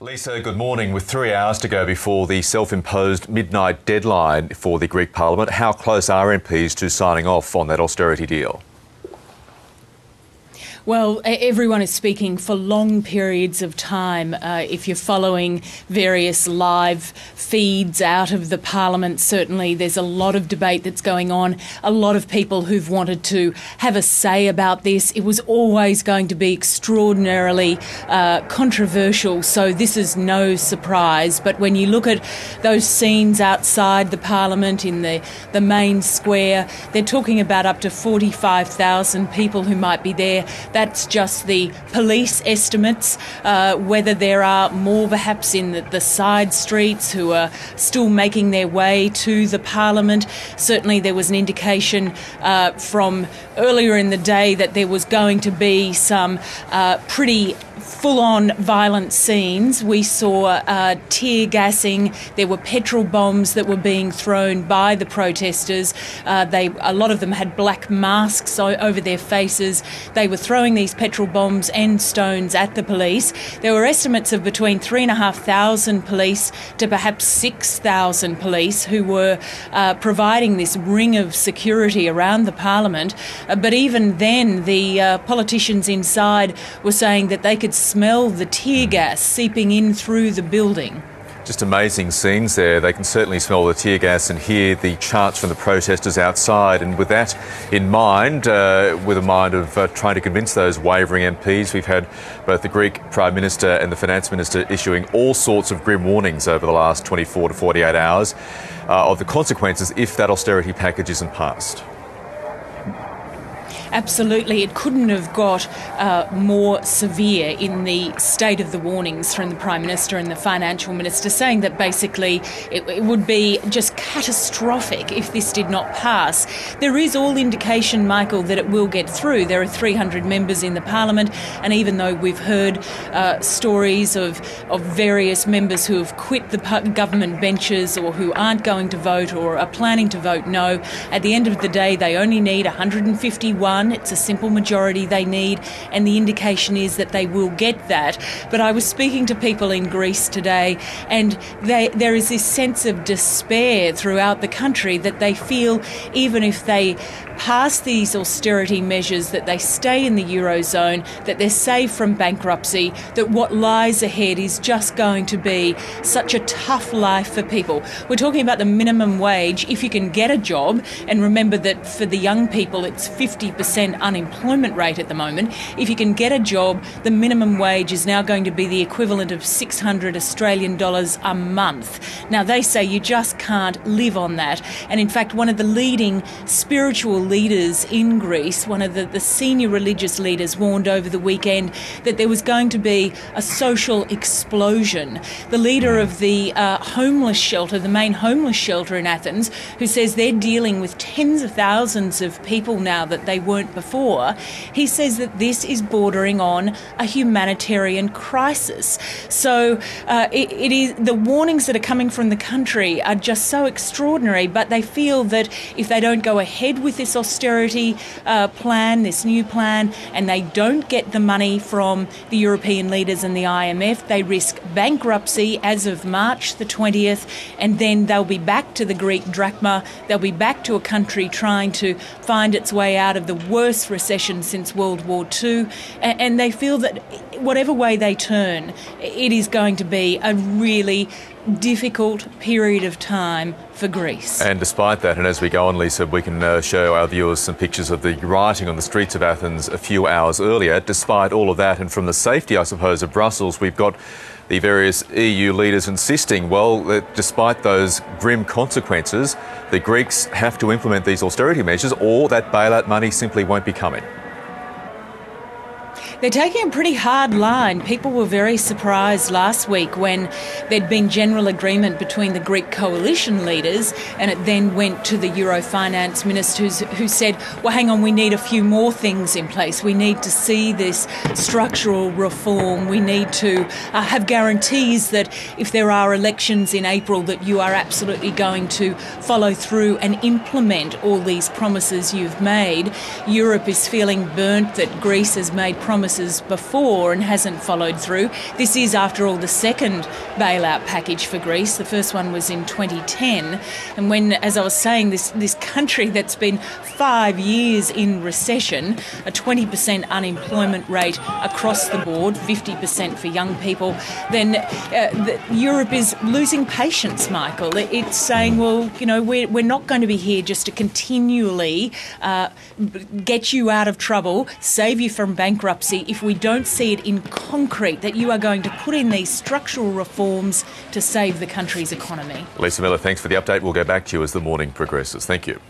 Lisa, good morning. With 3 hours to go before the self-imposed midnight deadline for the Greek Parliament, how close are MPs to signing off on that austerity deal? Well, everyone is speaking for long periods of time. If you're following various live feeds out of the Parliament, certainly there's a lot of debate that's going on, a lot of people who've wanted to have a say about this. It was always going to be extraordinarily controversial, so this is no surprise. But when you look at those scenes outside the Parliament in the main square, they're talking about up to 45,000 people who might be there. That's just the police estimates. Whether there are more perhaps in the side streets who are still making their way to the Parliament. Certainly there was an indication from earlier in the day that there was going to be some pretty full-on violent scenes. We saw tear gassing. There were petrol bombs that were being thrown by the protesters. A lot of them had black masks over their faces. They were throwing these petrol bombs and stones at the police. There were estimates of between 3,500 police to perhaps 6,000 police who were providing this ring of security around the Parliament. But even then, the politicians inside were saying that they could smell the tear gas seeping in through the building. Just amazing scenes there. They can certainly smell the tear gas and hear the chants from the protesters outside. And with that in mind, with a mind of trying to convince those wavering MPs, we've had both the Greek Prime Minister and the Finance Minister issuing all sorts of grim warnings over the last 24 to 48 hours of the consequences if that austerity package isn't passed. Absolutely. It couldn't have got more severe in the state of the warnings from the Prime Minister and the Financial Minister, saying that basically it would be just catastrophic if this did not pass. There is all indication, Michael, that it will get through. There are 300 members in the Parliament, and even though we've heard stories of various members who have quit the government benches or who aren't going to vote or are planning to vote no, at the end of the day they only need 151. It's a simple majority they need, and the indication is that they will get that. But I was speaking to people in Greece today, and there is this sense of despair throughout the country that they feel even if they pass these austerity measures, that they stay in the Eurozone, that they're saved from bankruptcy, that what lies ahead is just going to be such a tough life for people. We're talking about the minimum wage. If you can get a job, and remember that for the young people it's 50% unemployment rate at the moment. If you can get a job, the minimum wage is now going to be the equivalent of 600 Australian dollars a month. Now they say you just can't live on that. And in fact, one of the leading spiritual leaders in Greece, one of the senior religious leaders, warned over the weekend that there was going to be a social explosion. The leader of the homeless shelter, the main homeless shelter in Athens, who says they're dealing with tens of thousands of people now that they weren't before, he says that this is bordering on a humanitarian crisis. So it is, the warnings that are coming from the country are just so extraordinary, but they feel that if they don't go ahead with this austerity plan, this new plan, and they don't get the money from the European leaders and the IMF, they risk bankruptcy as of March the 20th, and then they'll be back to the Greek drachma. They'll be back to a country trying to find its way out of the worst recession since World War II, and they feel that whatever way they turn, it is going to be a really difficult period of time for Greece. And despite that, and as we go on, Lisa, we can show our viewers some pictures of the rioting on the streets of Athens a few hours earlier. Despite all of that, and from the safety, I suppose, of Brussels, we've got the various EU leaders insisting, well, that despite those grim consequences, the Greeks have to implement these austerity measures or that bailout money simply won't be coming. They're taking a pretty hard line. People were very surprised last week when there'd been general agreement between the Greek coalition leaders, and it then went to the Euro finance ministers who said, well, hang on, we need a few more things in place. We need to see this structural reform. We need to have guarantees that if there are elections in April, that you are absolutely going to follow through and implement all these promises you've made. Europe is feeling burnt that Greece has made promises promises before and hasn't followed through. This is, after all, the second bailout package for Greece. The first one was in 2010. And when, as I was saying, this country that's been 5 years in recession, a 20% unemployment rate across the board, 50% for young people, then Europe is losing patience, Michael. It's saying, well, you know, we're not going to be here just to continually get you out of trouble, save you from bankruptcy, if we don't see it in concrete that you are going to put in these structural reforms to save the country's economy. Lisa Miller, thanks for the update. We'll go back to you as the morning progresses. Thank you.